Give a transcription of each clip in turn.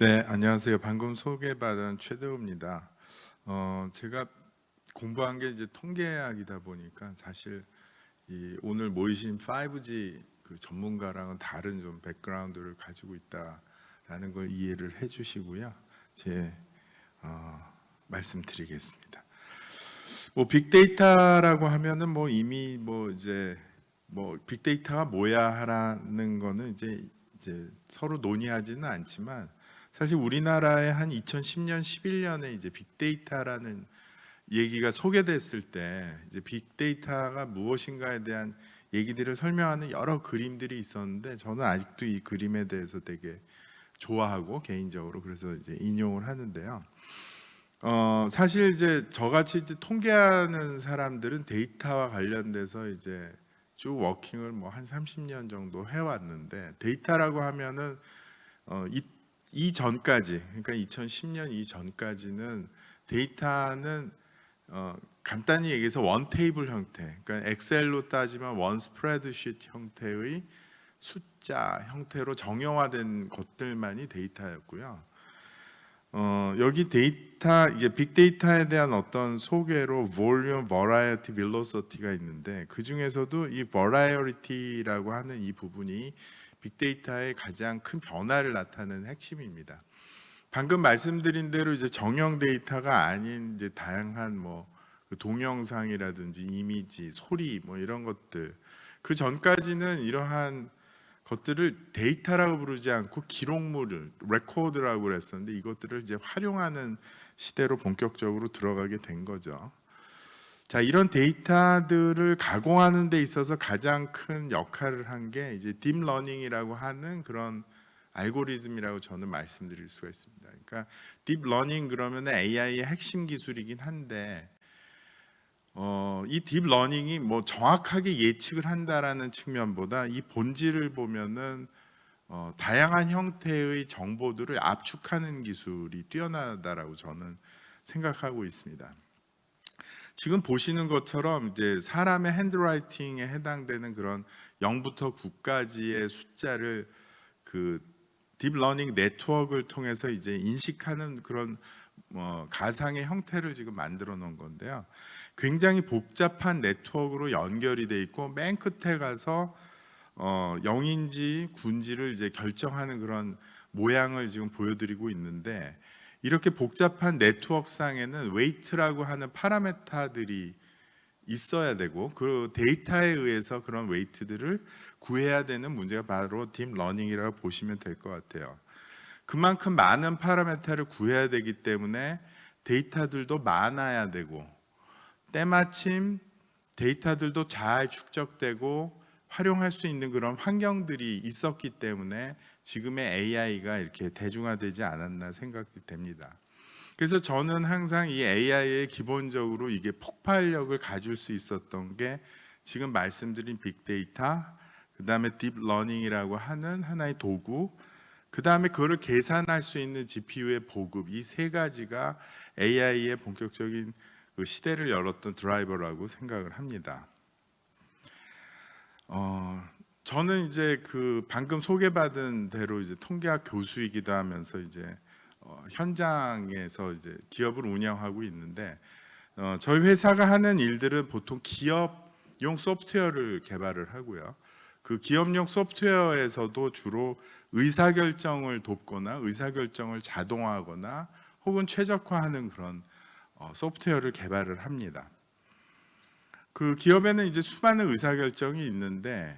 네, 안녕하세요. 방금 소개받은 최대호입니다. 제가 공부한 게 이제 통계학이다 보니까 사실 오늘 모이신 5G 그 전문가랑은 다른 좀 백그라운드를 가지고 있다라는 걸 이해를 해주시고요. 제 말씀드리겠습니다. 뭐 빅데이터라고 하면은 뭐 이미 뭐 이제 뭐 빅데이터가 뭐야 하라는 거는 이제 서로 논의하지는 않지만 사실 우리나라에 한 2010년, 11년에 이제 빅데이터라는 얘기가 소개됐을 때 이제 빅데이터가 무엇인가에 대한 얘기들을 설명하는 여러 그림들이 있었는데 저는 아직도 이 그림에 대해서 되게 좋아하고 개인적으로 그래서 이제 인용을 하는데요. 사실 이제 저같이 이제 통계하는 사람들은 데이터와 관련돼서 이제 쭉 워킹을 뭐 한 30년 정도 해왔는데 데이터라고 하면은 이 전까지 그러니까 2010년 이전까지는 데이터는 간단히 얘기해서 원 테이블 형태, 그러니까 엑셀로 따지면 원 스프레드시트 형태의 숫자 형태로 정형화된 것들만이 데이터였고요. 여기 데이터 이게 빅데이터에 대한 어떤 소개로 볼륨, 버라이어티, 벨로시티가 있는데 그 중에서도 이 버라이어티라고 하는 이 부분이 빅데이터의 가장 큰 변화를 나타내는 핵심입니다. 방금 말씀드린 대로 이제 정형 데이터가 아닌 이제 다양한 뭐 동영상이라든지 이미지, 소리 뭐 이런 것들 그 전까지는 이러한 것들을 데이터라고 부르지 않고 기록물을 레코드라고 그랬었는데 이것들을 이제 활용하는 시대로 본격적으로 들어가게 된 거죠. 자, 이런 데이터들을 가공하는 데 있어서 가장 큰 역할을 한 게 이제 딥러닝이라고 하는 그런 알고리즘이라고 저는 말씀드릴 수가 있습니다. 그러니까 딥러닝 그러면 AI의 핵심 기술이긴 한데 이 딥러닝이 뭐 정확하게 예측을 한다라는 측면보다 이 본질을 보면은 다양한 형태의 정보들을 압축하는 기술이 뛰어나다라고 저는 생각하고 있습니다. 지금 보시는 것처럼 이제 사람의 핸드라이팅에 해당되는 그런 0부터 9까지의 숫자를 그 딥러닝 네트워크를 통해서 이제 인식하는 그런 가상의 형태를 지금 만들어 놓은 건데요. 굉장히 복잡한 네트워크로 연결이 돼 있고 맨 끝에 가서 0인지 9인지를 이제 결정하는 그런 모양을 지금 보여드리고 있는데 이렇게 복잡한 네트워크상에는 웨이트라고 하는 파라메타들이 있어야 되고 그 데이터에 의해서 그런 웨이트들을 구해야 되는 문제가 바로 딥러닝이라고 보시면 될 것 같아요. 그만큼 많은 파라메타를 구해야 되기 때문에 데이터들도 많아야 되고 때마침 데이터들도 잘 축적되고 활용할 수 있는 그런 환경들이 있었기 때문에 지금의 AI가 이렇게 대중화되지 않았나 생각이 됩니다. 그래서 저는 항상 이 AI의 기본적으로 이게 폭발력을 가질 수 있었던 게 지금 말씀드린 빅데이터, 그 다음에 딥러닝이라고 하는 하나의 도구, 그 다음에 그거를 계산할 수 있는 GPU의 보급, 이 세 가지가 AI의 본격적인 그 시대를 열었던 드라이버라고 생각을 합니다. 저는 이제 그 방금 소개받은 대로 이제 통계학 교수이기도 하면서 이제 현장에서 이제 기업을 운영하고 있는데 저희 회사가 하는 일들은 보통 기업용 소프트웨어를 개발을 하고요. 그 기업용 소프트웨어에서도 주로 의사결정을 돕거나 의사결정을 자동화하거나 혹은 최적화하는 그런 소프트웨어를 개발을 합니다. 그 기업에는 이제 수많은 의사결정이 있는데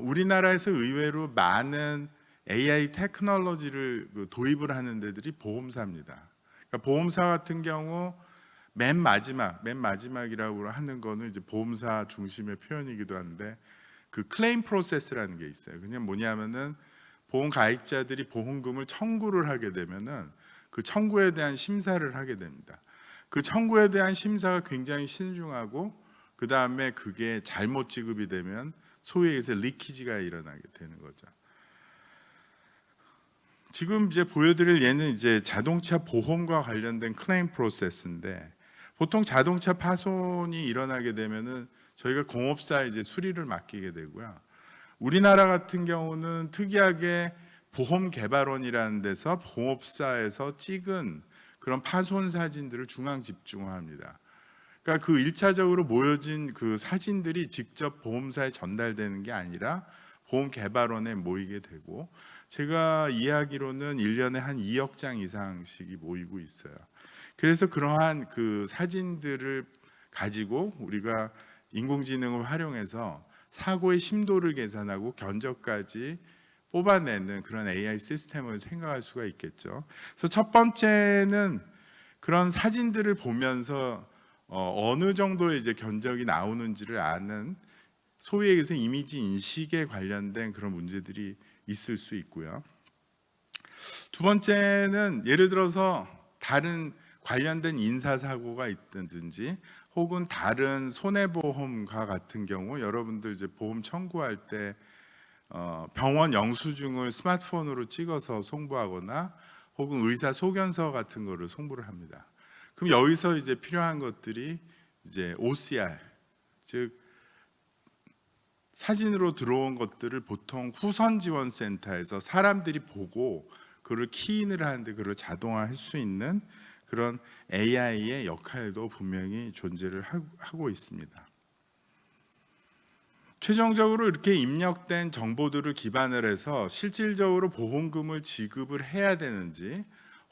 우리나라에서 의외로 많은 AI 테크놀로지를 도입을 하는 데들이 보험사입니다. 그러니까 보험사 같은 경우 맨 마지막이라고 하는 거는 이제 보험사 중심의 표현이기도 한데 그 클레임 프로세스라는 게 있어요. 그냥 뭐냐면은 보험 가입자들이 보험금을 청구를 하게 되면은 그 청구에 대한 심사를 하게 됩니다. 그 청구에 대한 심사가 굉장히 신중하고 그 다음에 그게 잘못 지급이 되면 소위 얘기해서 리키지가 일어나게 되는 거죠. 지금 이제 보여드릴 예는 이제 자동차 보험과 관련된 클레임 프로세스인데 보통 자동차 파손이 일어나게 되면은 저희가 공업사에 이제 수리를 맡기게 되고요. 우리나라 같은 경우는 특이하게 보험 개발원이라는 데서 보험업사에서 찍은 그런 파손 사진들을 중앙 집중화합니다. 그러니까 그 1차적으로 모여진 그 사진들이 직접 보험사에 전달되는 게 아니라 보험 개발원에 모이게 되고, 제가 이해하기로는 1년에 한 2억 장 이상씩이 모이고 있어요. 그래서 그러한 그 사진들을 가지고 우리가 인공지능을 활용해서 사고의 심도를 계산하고 견적까지 뽑아내는 그런 AI 시스템을 생각할 수가 있겠죠. 그래서 첫 번째는 그런 사진들을 보면서 어느 정도의 이제 견적이 나오는지를 아는, 소위 얘기해서 이미지 인식에 관련된 그런 문제들이 있을 수 있고요. 두 번째는 예를 들어서 다른 관련된 인사사고가 있든지 혹은 다른 손해보험과 같은 경우, 여러분들 이제 보험 청구할 때 병원 영수증을 스마트폰으로 찍어서 송부하거나 혹은 의사 소견서 같은 거를 송부를 합니다. 그럼 여기서 이제 필요한 것들이 이제 OCR, 즉 사진으로 들어온 것들을 보통 후선 지원 센터에서 사람들이 보고 그걸 키인을 하는데 그걸 자동화할 수 있는 그런 AI의 역할도 분명히 존재를 하고 있습니다. 최종적으로 이렇게 입력된 정보들을 기반을 해서 실질적으로 보험금을 지급을 해야 되는지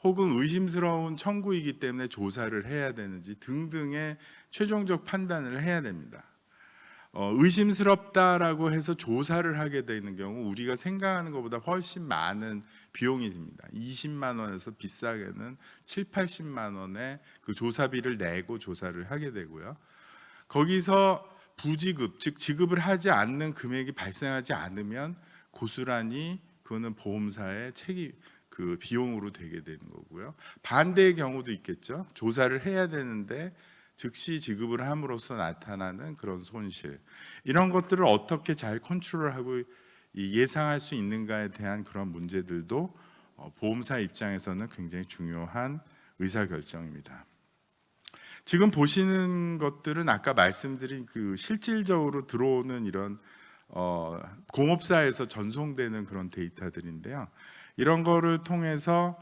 혹은 의심스러운 청구이기 때문에 조사를 해야 되는지 등등의 최종적 판단을 해야 됩니다. 의심스럽다라고 해서 조사를 하게 되는 경우 우리가 생각하는 것보다 훨씬 많은 비용이 듭니다. 20만 원에서 비싸게는 7, 80만 원의 그 조사비를 내고 조사를 하게 되고요. 거기서 부지급, 즉 지급을 하지 않는 금액이 발생하지 않으면 고스란히 그거는 보험사의 책임, 그 비용으로 되게 되는 거고요. 반대의 경우도 있겠죠. 조사를 해야 되는데 즉시 지급을 함으로써 나타나는 그런 손실, 이런 것들을 어떻게 잘 컨트롤하고 예상할 수 있는가에 대한 그런 문제들도 보험사 입장에서는 굉장히 중요한 의사결정입니다. 지금 보시는 것들은 아까 말씀드린 그 실질적으로 들어오는 이런 공업사에서 전송되는 그런 데이터들인데요. 이런 거를 통해서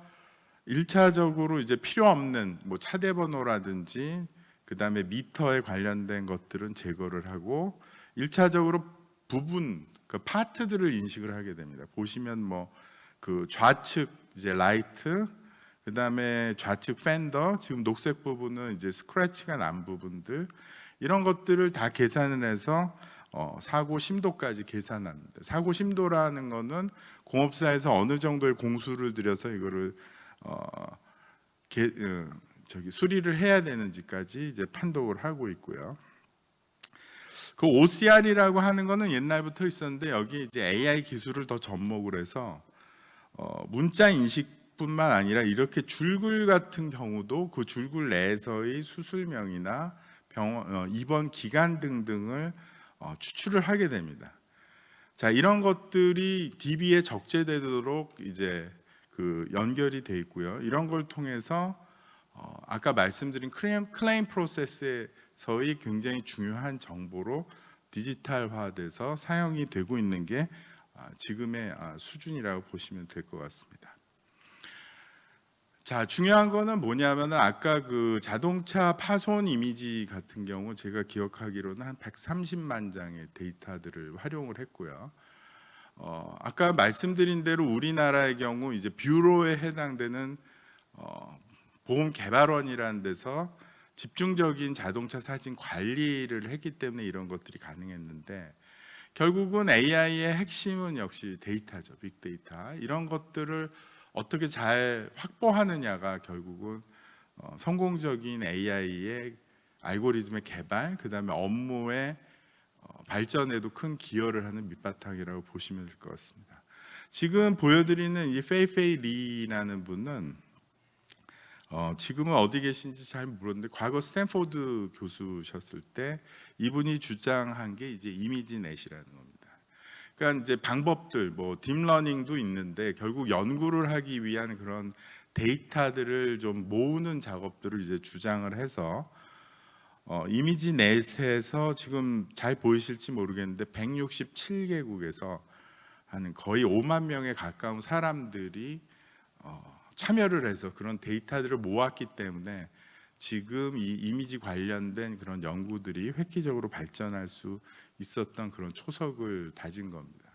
1차적으로 이제 필요 없는 뭐 차대번호라든지 그다음에 미터에 관련된 것들은 제거를 하고 1차적으로 부분 그 파트들을 인식을 하게 됩니다. 보시면 뭐 그 좌측 이제 라이트, 그다음에 좌측 팬더, 지금 녹색 부분은 이제 스크래치가 난 부분들, 이런 것들을 다 계산을 해서 사고 심도까지 계산합니다. 사고 심도라는 거는 공업사에서 어느 정도의 공수를 들여서 이거를 수리를 해야 되는지까지 이제 판독을 하고 있고요. 그 OCR이라고 하는 거는 옛날부터 있었는데 여기 이제 AI 기술을 더 접목을 해서 문자 인식뿐만 아니라 이렇게 줄글 같은 경우도 그 줄글 내에서의 수술명이나 병원 입원 기간 등등을 추출을 하게 됩니다. 자, 이런 것들이 DB에 적재되도록 이제 그 연결이 돼 있고요. 이런 걸 통해서 아까 말씀드린 클레임 프로세스에서의 굉장히 중요한 정보로 디지털화돼서 사용이 되고 있는 게 지금의 수준이라고 보시면 될 것 같습니다. 자, 중요한 거는 뭐냐면 아까 그 자동차 파손 이미지 같은 경우 제가 기억하기로는 한 130만 장의 데이터들을 활용을 했고요. 아까 말씀드린 대로 우리나라의 경우 이제 뷰로에 해당되는 보험 개발원이라는 데서 집중적인 자동차 사진 관리를 했기 때문에 이런 것들이 가능했는데, 결국은 AI의 핵심은 역시 데이터죠. 빅데이터. 이런 것들을 어떻게 잘 확보하느냐가 결국은 성공적인 AI의 알고리즘의 개발, 그다음에 업무의 발전에도 큰 기여를 하는 밑바탕이라고 보시면 될 것 같습니다. 지금 보여드리는 이 페이페이 리라는 분은 지금은 어디 계신지 잘 모르는데 과거 스탠포드 교수셨을 때 이분이 주장한 게 이제 이미지 넷이라는 겁니다. 그러니까 이제 방법들 뭐 딥러닝도 있는데 결국 연구를 하기 위한 그런 데이터들을 좀 모으는 작업들을 이제 주장을 해서 이미지 넷에서 지금 잘 보이실지 모르겠는데 167개국에서 하는 거의 5만 명에 가까운 사람들이 참여를 해서 그런 데이터들을 모았기 때문에 지금 이 이미지 관련된 그런 연구들이 획기적으로 발전할 수 있었던 그런 초석을 다진 겁니다.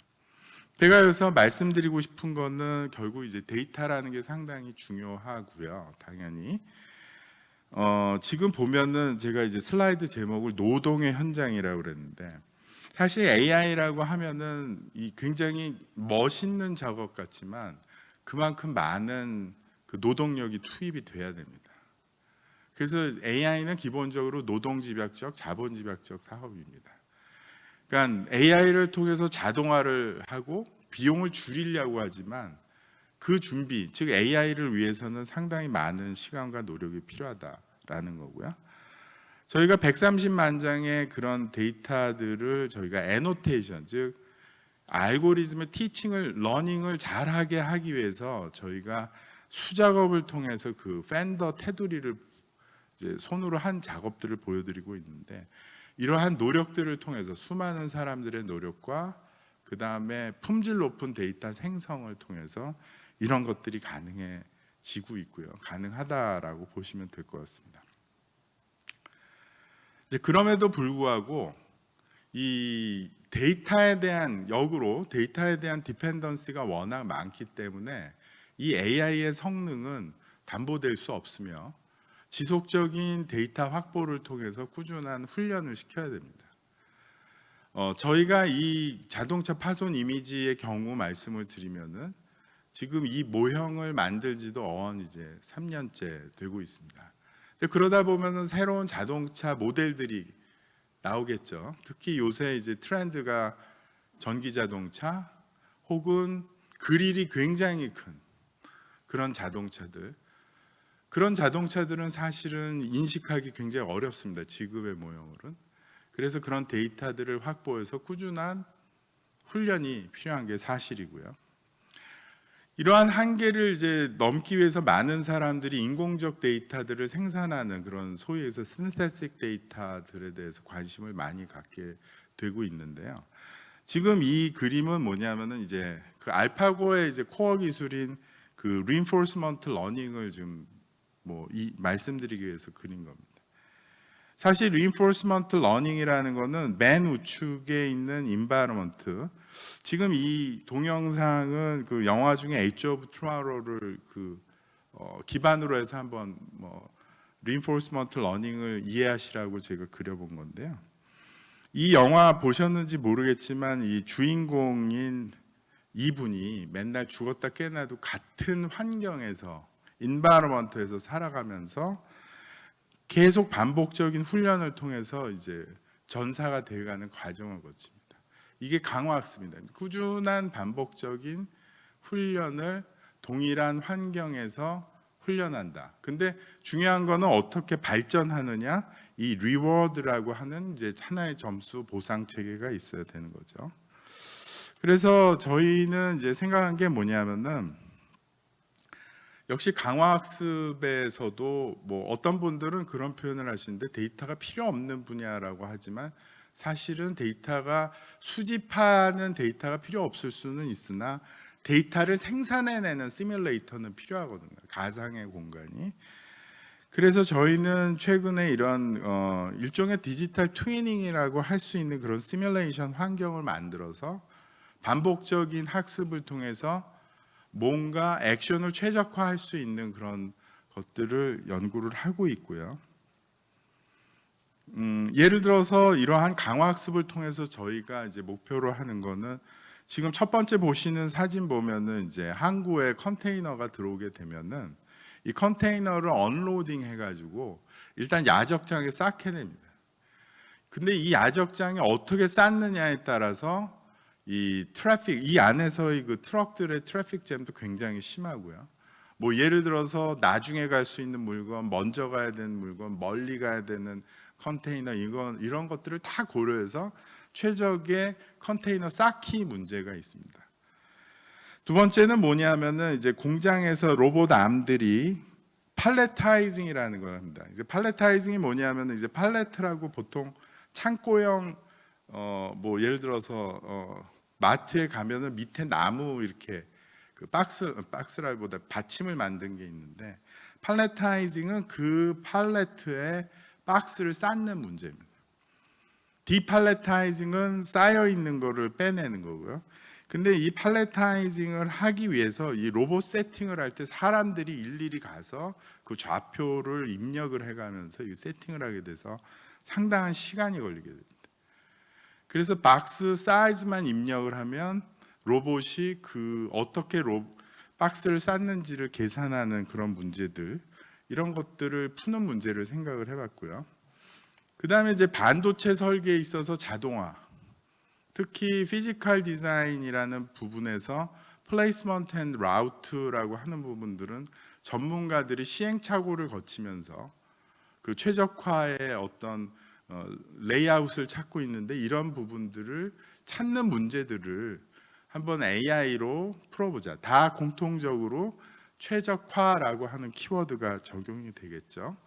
제가 여기서 말씀드리고 싶은 거는 결국 이제 데이터라는 게 상당히 중요하고요. 당연히 지금 보면은 제가 이제 슬라이드 제목을 노동의 현장이라고 그랬는데, 사실 AI라고 하면은 이 굉장히 멋있는 작업 같지만 그만큼 많은 그 노동력이 투입이 돼야 됩니다. 그래서 AI는 기본적으로 노동집약적, 자본집약적 사업입니다. 그러니까 AI를 통해서 자동화를 하고 비용을 줄이려고 하지만 그 준비, 즉 AI를 위해서는 상당히 많은 시간과 노력이 필요하다라는 거고요. 저희가 130만 장의 그런 데이터들을 저희가 애노테이션, 즉 알고리즘의 티칭을, 러닝을 잘하게 하기 위해서 저희가 수작업을 통해서 그 팬더 테두리를 이제 손으로 한 작업들을 보여드리고 있는데, 이러한 노력들을 통해서 수많은 사람들의 노력과 그 다음에 품질 높은 데이터 생성을 통해서 이런 것들이 가능해지고 있고요. 가능하다라고 보시면 될 것 같습니다. 이제 그럼에도 불구하고 이 데이터에 대한 역으로 데이터에 대한 디펜던시가 워낙 많기 때문에 이 AI의 성능은 담보될 수 없으며 지속적인 데이터 확보를 통해서 꾸준한 훈련을 시켜야 됩니다. 저희가 이 자동차 파손 이미지의 경우 말씀을 드리면은 지금 이 모형을 만들지도 이제 3년째 되고 있습니다. 그러다 보면은 새로운 자동차 모델들이 나오겠죠. 특히 요새 이제 트렌드가 전기 자동차 혹은 그릴이 굉장히 큰 그런 자동차들. 그런 자동차들은 사실은 인식하기 굉장히 어렵습니다. 지금의 모형으로는. 그래서 그런 데이터들을 확보해서 꾸준한 훈련이 필요한 게 사실이고요. 이러한 한계를 이제 넘기 위해서 많은 사람들이 인공적 데이터들을 생산하는 그런 소위 해서 신테틱 데이터들에 대해서 관심을 많이 갖게 되고 있는데요. 지금 이 그림은 뭐냐면은 이제 그 알파고의 이제 코어 기술인 그 reinforcement learning을 지금 말씀드리기 위해서 그린 겁니다. 사실 reinforcement learning이라는 거는 맨 우측에 있는 environment, 지금 이 동영상은 그 영화 중에 Age of Tomorrow를 기반으로 해서 한번 reinforcement learning을 이해하시라고 제가 그려본 건데요. 이 영화 보셨는지 모르겠지만 이 주인공인 이분이 맨날 죽었다 깨어나도 같은 환경에서 인바이러먼트에서 살아가면서 계속 반복적인 훈련을 통해서 이제 전사가 되어가는 과정을 거칩니다. 이게 강화학습입니다. 꾸준한 반복적인 훈련을 동일한 환경에서 훈련한다. 근데 중요한 거는 어떻게 발전하느냐, 이 리워드라고 하는 이제 하나의 점수 보상 체계가 있어야 되는 거죠. 그래서 저희는 이제 생각한 게 뭐냐면은 역시 강화학습에서도 어떤 분들은 그런 표현을 하시는데 데이터가 필요 없는 분야라고 하지만 사실은 데이터가 수집하는 데이터가 필요 없을 수는 있으나 데이터를 생산해내는 시뮬레이터는 필요하거든요. 가상의 공간이. 그래서 저희는 최근에 이런 일종의 디지털 트위닝이라고 할 수 있는 그런 시뮬레이션 환경을 만들어서 반복적인 학습을 통해서 뭔가 액션을 최적화할 수 있는 그런 것들을 연구를 하고 있고요. 예를 들어서 이러한 강화학습을 통해서 저희가 이제 목표로 하는 거는 지금 첫 번째 보시는 사진 보면은 이제 항구에 컨테이너가 들어오게 되면은 이 컨테이너를 언로딩 해가지고 일단 야적장에 쌓게 됩니다. 근데 이 야적장에 어떻게 쌓느냐에 따라서 이 트래픽, 이 안에서의 그 트럭들의 트래픽 잼도 굉장히 심하고요. 예를 들어서 나중에 갈 수 있는 물건, 먼저 가야 되는 물건, 멀리 가야 되는 컨테이너, 이런 것들을 다 고려해서 최적의 컨테이너 쌓기 문제가 있습니다. 두 번째는 뭐냐면은 이제 공장에서 로봇 암들이 팔레타이징이라는 걸 합니다. 이제 팔레타이징이 뭐냐면은 이제 팔레트라고 보통 창고형 예를 들어서 마트에 가면은 밑에 나무 이렇게 그 박스라기보다 받침을 만든 게 있는데, 팔레타이징은 그 팔레트에 박스를 쌓는 문제입니다. 디팔레타이징은 쌓여 있는 거를 빼내는 거고요. 근데 이 팔레타이징을 하기 위해서 이 로봇 세팅을 할 때 사람들이 일일이 가서 그 좌표를 입력을 해가면서 이 세팅을 하게 돼서 상당한 시간이 걸리게 됩니다. 그래서 박스 사이즈만 입력을 하면 로봇이 그 어떻게 박스를 쌓는지를 계산하는 그런 문제들, 이런 것들을 푸는 문제를 생각을 해봤고요. 그 다음에 이제 반도체 설계에 있어서 자동화, 특히 피지컬 디자인이라는 부분에서 플레이스먼트 앤 라우트라고 하는 부분들은 전문가들이 시행착오를 거치면서 그 최적화의 어떤 레이아웃을 찾고 있는데, 이런 부분들을 찾는 문제들을 한번 AI로 풀어보자. 다 공통적으로 최적화라고 하는 키워드가 적용이 되겠죠.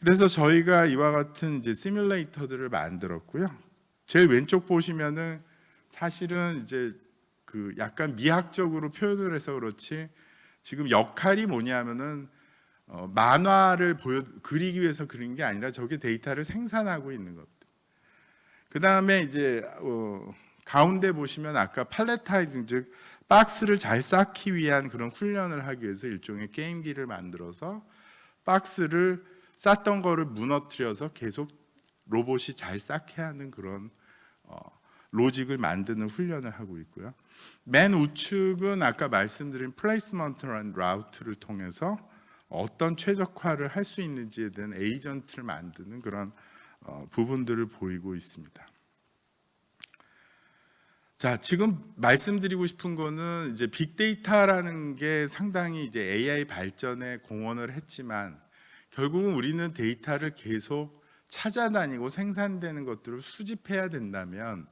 그래서 저희가 이와 같은 이제 시뮬레이터들을 만들었고요. 제일 왼쪽 보시면은 사실은 이제 그 약간 미학적으로 표현을 해서 그렇지, 지금 역할이 뭐냐면은 만화를 그리기 위해서 그린 게 아니라 저게 데이터를 생산하고 있는 겁니다. 그 다음에 이제 가운데 보시면 아까 팔레타이징, 즉 박스를 잘 쌓기 위한 그런 훈련을 하기 위해서 일종의 게임기를 만들어서 박스를 쌓던 거를 무너뜨려서 계속 로봇이 잘 쌓게 하는 그런 로직을 만드는 훈련을 하고 있고요. 맨 우측은 아까 말씀드린 플레이스먼트라는 라우트를 통해서 어떤 최적화를 할 수 있는지에 대한 에이전트를 만드는 그런 부분들을 보이고 있습니다. 자, 지금 말씀드리고 싶은 거는 이제 빅데이터라는 게 상당히 이제 AI 발전에 공헌을 했지만, 결국은 우리는 데이터를 계속 찾아다니고 생산되는 것들을 수집해야 된다면,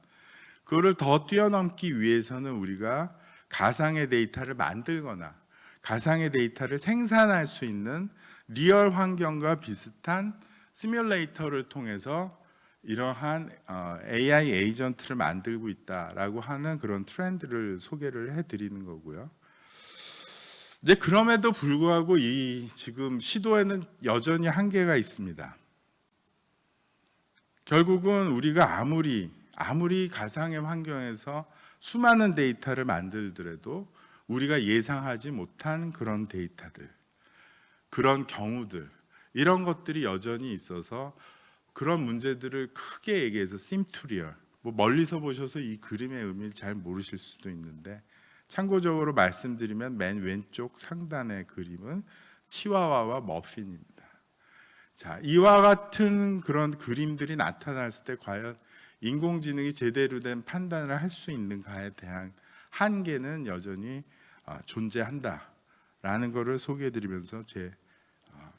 그거를 더 뛰어넘기 위해서는 우리가 가상의 데이터를 만들거나 가상의 데이터를 생산할 수 있는 리얼 환경과 비슷한 시뮬레이터를 통해서 이러한 AI 에이전트를 만들고 있다라고 하는 그런 트렌드를 소개를 해드리는 거고요. 이제 그럼에도 불구하고 이 지금 시도에는 여전히 한계가 있습니다. 결국은 우리가 아무리 가상의 환경에서 수많은 데이터를 만들더라도 우리가 예상하지 못한 그런 데이터들, 그런 경우들, 이런 것들이 여전히 있어서 그런 문제들을 크게 얘기해서 심투리얼, 뭐 멀리서 보셔서 이 그림의 의미를 잘 모르실 수도 있는데, 참고적으로 말씀드리면 맨 왼쪽 상단의 그림은 치와와와 머핀입니다. 자, 이와 같은 그런 그림들이 나타났을 때 과연 인공지능이 제대로 된 판단을 할 수 있는가에 대한 한계는 여전히 존재한다라는 것을 소개해드리면서 제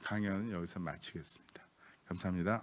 강연은 여기서 마치겠습니다. 감사합니다.